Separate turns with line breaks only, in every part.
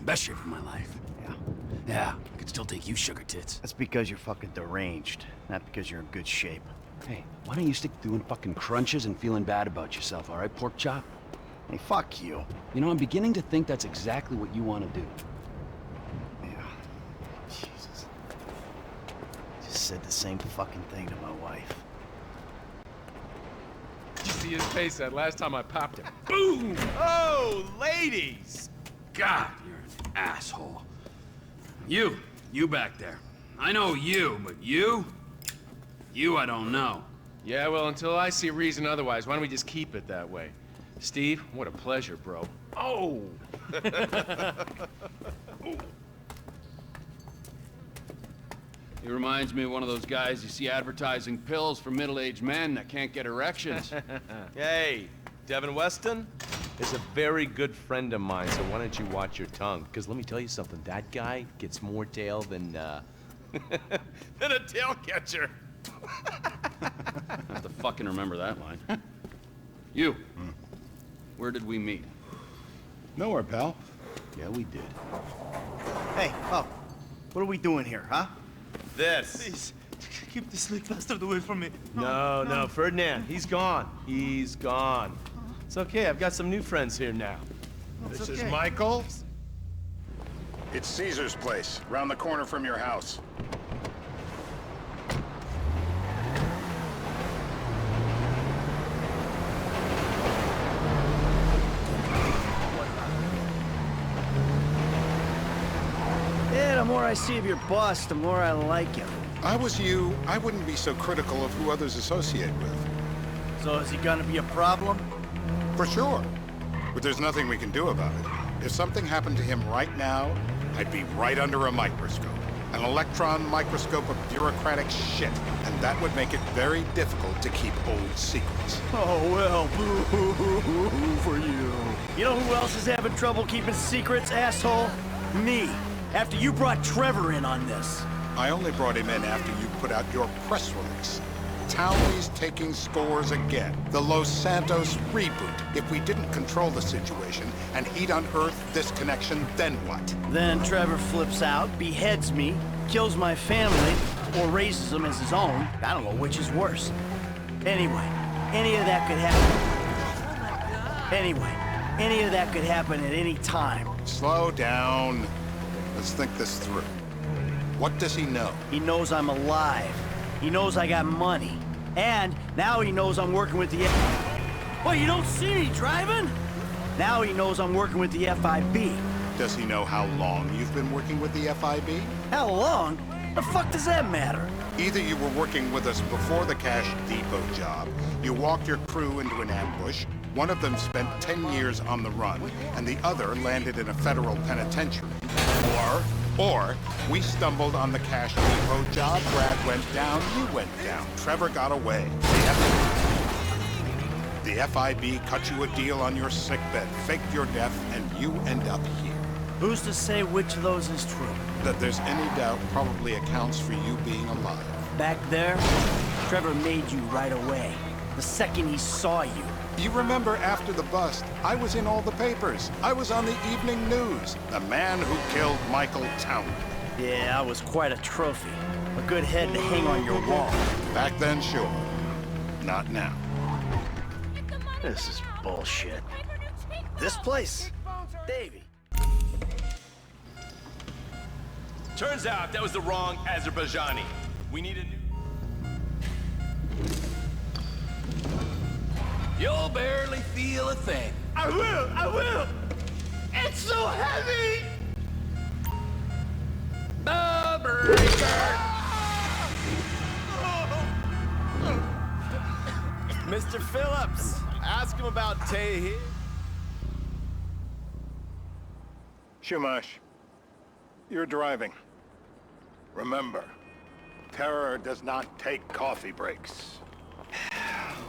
Best shape of my life.
Yeah.
Yeah, I could still take you, sugar tits.
That's because you're fucking deranged, not because you're in good shape.
Hey, why don't you stick to doing fucking crunches and feeling bad about yourself, all right, pork chop?
Hey, fuck you.
You know, I'm beginning to think that's exactly what you want to do.
Yeah. Jesus. Just said the same fucking thing to my wife.
You see his face that last time I popped him. Boom! Oh, ladies!
God, you're an asshole. You back there. I know you, but you? You I don't know.
Yeah, well, until I see reason otherwise, why don't we just keep it that way? Steve, what a pleasure, bro. Oh!
He reminds me of one of those guys you see advertising pills for middle-aged men that can't get erections.
Hey, Devin Weston is a very good friend of mine, so why don't you watch your tongue? Because let me tell you something, that guy gets more tail than, than a tail catcher.
I have to fucking remember that line. You. Where did we meet?
Nowhere, pal.
Yeah, we did.
Hey, oh, what are we doing here, huh?
This.
Please, keep this slick bastard away from me.
No, Ferdinand, he's gone. He's gone. It's okay, I've got some new friends here now.
This is Michael.
It's Caesar's place, round the corner from your house.
Yeah, the more I see of your boss, the more I like him.
I was you, I wouldn't be so critical of who others associate with.
So is he gonna be a problem?
For sure. But there's nothing we can do about it. If something happened to him right now, I'd be right under a microscope. An electron microscope of bureaucratic shit. And that would make it very difficult to keep old secrets.
Oh, well, boo-hoo-hoo-hoo for you. You know who else is having trouble keeping secrets, asshole? Me. After you brought Trevor in on this.
I only brought him in after you put out your press release. Townley's taking scores again. The Los Santos reboot. If we didn't control the situation and he'd unearthed this connection, then what?
Then Trevor flips out, beheads me, kills my family, or raises them as his own. I don't know which is worse. Anyway, any of that could happen. Anyway, any of that could happen at any time.
Slow down. Let's think this through. What does he know?
He knows I'm alive. He knows I got money. And now he knows I'm working with the Well, you don't see me driving? Now he knows I'm working with the FIB.
Does he know how long you've been working with the FIB?
How long? The fuck does that matter?
Either you were working with us before the Cash Depot job, you walked your crew into an ambush, one of them spent 10 years on the run, and the other landed in a federal penitentiary. Or we stumbled on the Cash Depot job, Brad went down, you went down, Trevor got away. The FIB cut you a deal on your sickbed, faked your death, and you end up here.
Who's to say which of those is true?
That there's any doubt probably accounts for you being alive.
Back there, Trevor made you right away. The second he saw you.
You remember after the bust, I was in all the papers. I was on the evening news. The man who killed Michael Townley.
Yeah, I was quite a trophy. A good head to hang on your wall.
Back then, sure. Not now.
This is bullshit. This place? Davey.
Turns out that was the wrong Azerbaijani. We need a new...
You'll barely feel a thing.
I will! It's so heavy!
The breaker!
Mr. Phillips, ask him about Tahir.
Shumash, you're driving. Remember, terror does not take coffee breaks.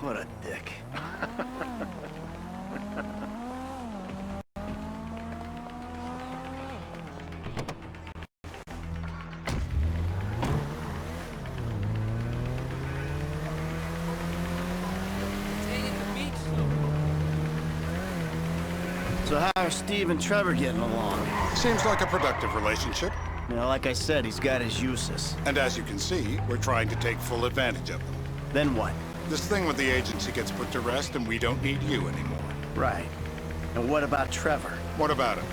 What a dick. So how are Steve and Trevor getting along?
Seems like a productive relationship.
You know, like I said, he's got his uses.
And as you can see, we're trying to take full advantage of them.
Then what?
This thing with the agency gets put to rest and we don't need you anymore.
Right. And what about Trevor?
What about him?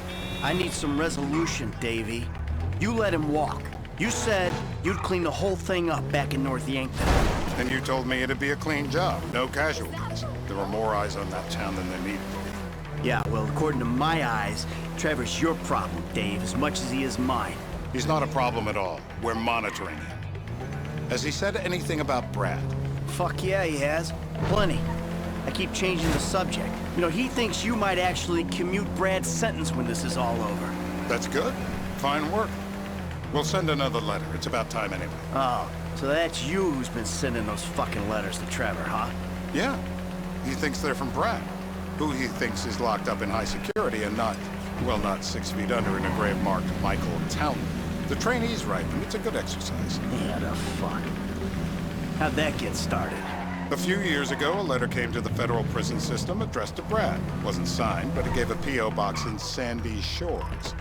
I need some resolution, Davy. You let him walk. You said you'd clean the whole thing up back in North Yankton.
And you told me it'd be a clean job, no casualties. There were more eyes on that town than there needed to be.
Yeah, well, according to my eyes, Trevor's your problem, Dave, as much as he is mine.
He's not a problem at all. We're monitoring him. Has he said anything about Brad?
Fuck yeah, he has. Plenty. I keep changing the subject. You know, he thinks you might actually commute Brad's sentence when this is all over.
That's good. Fine work. We'll send another letter. It's about time anyway.
Oh, so that's you who's been sending those fucking letters to Trevor, huh?
Yeah. He thinks they're from Brad, who he thinks is locked up in high security and not, well, not 6 feet under in a grave marked Michael Town. The trainee's right, and it's a good exercise.
Yeah, the fuck. How'd that get started?
A few years ago, a letter came to the federal prison system addressed to Brad. Wasn't signed, but it gave a P.O. box in Sandy Shores.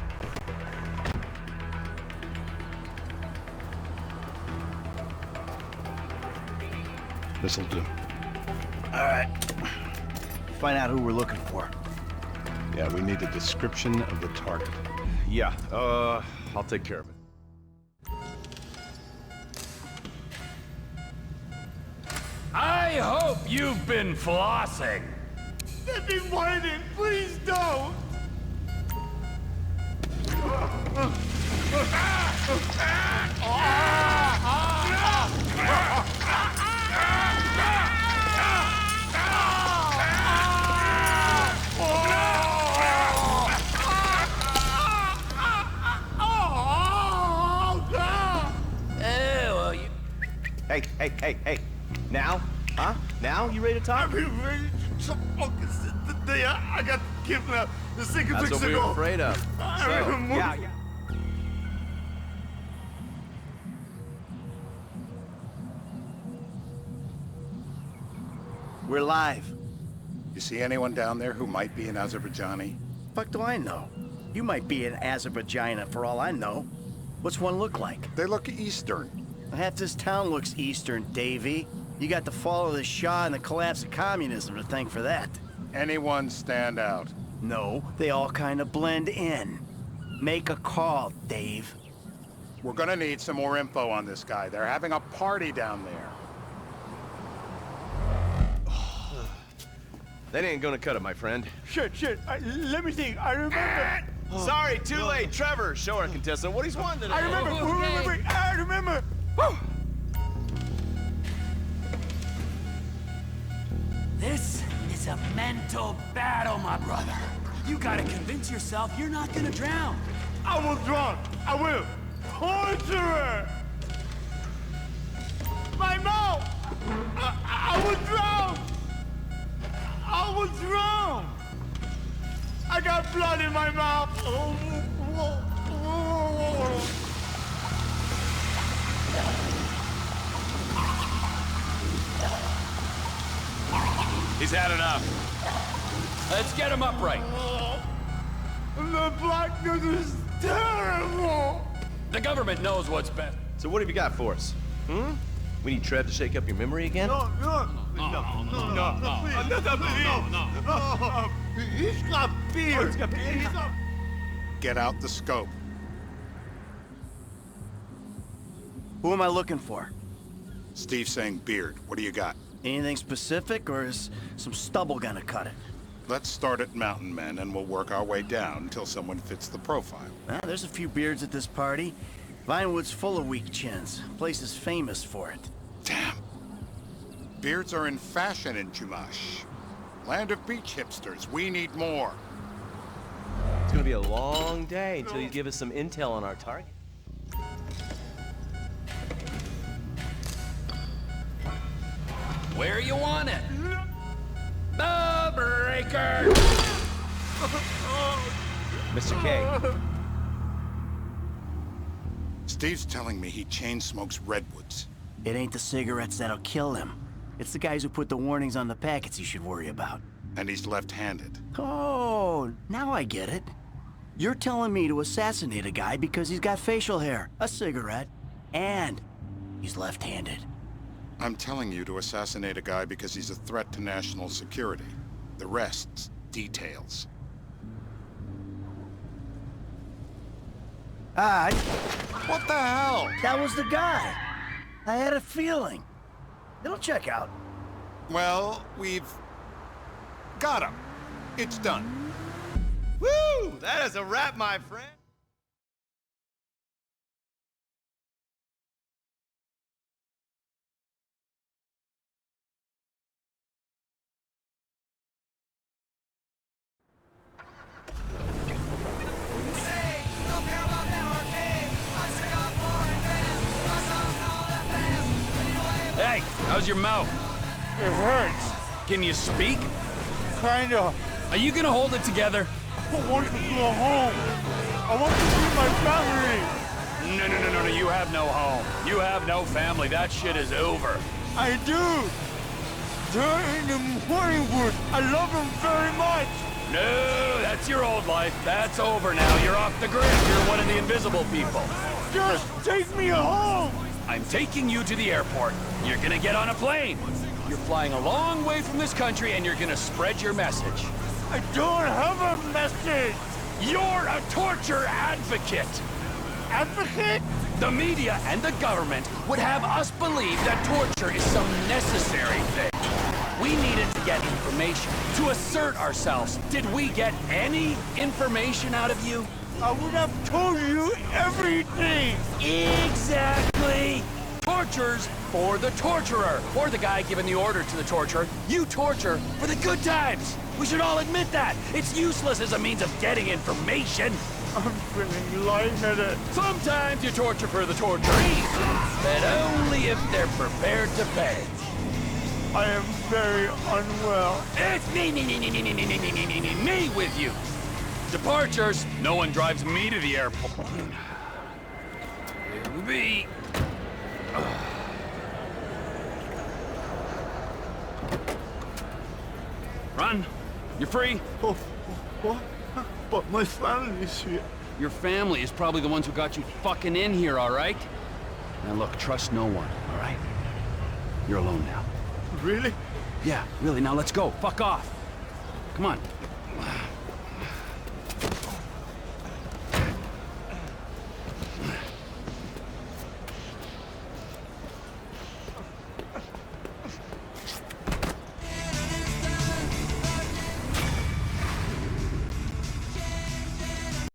This'll do.
All right. Find out who we're looking for.
Yeah, we need a description of the target.
Yeah, I'll take care of it.
I hope you've been flossing.
I've been waiting. Please don't.
Hey. Now? Huh? Now? You ready to talk?
I've been ready to talk since the day I got kidnapped. The second
That's
weeks
what we
ago.
were afraid of.
I remember.
Yeah.
We're live.
You see anyone down there who might be an Azerbaijani?
Fuck do I know? You might be an Azerbaijan for all I know. What's one look like?
They look Eastern.
Half this town looks Eastern, Davy. You got the fall of the Shah and the collapse of communism to thank for that.
Anyone stand out?
No, they all kind of blend in. Make a call, Dave.
We're gonna need some more info on this guy. They're having a party down there.
That ain't gonna cut it, my friend.
Shit. Let me think. I remember.
Sorry, too late. Trevor, show our contestant what he's won today.
I remember. Wait. I remember.
This is a mental battle, my brother. You gotta convince yourself you're not gonna drown.
I will drown. I will. Torturer. My mouth. I will drown. I will drown. I got blood in my mouth.
He's had enough. Let's get him upright.
The blackness is terrible.
The government knows what's best.
So what have you got for us? We need Trev to shake up your memory again?
No. He's got beer.
Get out the scope.
Who am I looking for?
Steve's saying beard. What do you got?
Anything specific, or is some stubble gonna cut it?
Let's start at Mountain Men, and we'll work our way down until someone fits the profile.
There's a few beards at this party. Vinewood's full of weak chins. Place is famous for it.
Damn. Beards are in fashion in Chumash. Land of beach hipsters. We need more.
It's gonna be a long day until you give us some intel on our target.
Where you want it? The breaker!
Mr. K.
Steve's telling me he chain smokes redwoods.
It ain't the cigarettes that'll kill him. It's the guys who put the warnings on the packets you should worry about.
And he's left-handed.
Oh, now I get it. You're telling me to assassinate a guy because he's got facial hair, a cigarette, and he's left-handed.
I'm telling you to assassinate a guy because he's a threat to national security. The rest's details. What the hell?
That was the guy. I had a feeling. It'll check out.
Well, we've got him. It's done.
Woo! That is a wrap, my friend.
Hey, how's your mouth?
It hurts.
Can you speak?
Kinda.
Are you gonna hold it together?
I want to go home. I want to see my family.
No, you have no home. You have no family. That shit is over.
I do. They're in the morning wood. I love them very much.
No, that's your old life. That's over now. You're off the grid. You're one of the invisible people.
Just take me home.
I'm taking you to the airport. You're gonna get on a plane. You're flying a long way from this country and you're gonna spread your message.
I don't have a message.
You're a torture advocate.
Advocate?
The media and the government would have us believe that torture is some necessary thing. We needed to get information, to assert ourselves. Did we get any information out of you?
I would have told you everything.
Exactly! Torture's for the torturer, or the guy giving the order to the torturer. You torture for the good times. We should all admit that. It's useless as a means of getting information.
I'm feeling lightheaded.
Sometimes you torture for the torturees, but only if they're prepared to pay.
I am very unwell.
It's me with you. Departures, no one drives me to the airport. Me. Run. You're free.
Oh, what? But my family's here.
Your family is probably the ones who got you fucking in here, all right? Now look, trust no one, all right? You're alone now.
Really?
Yeah, really, now let's go. Fuck off. Come on.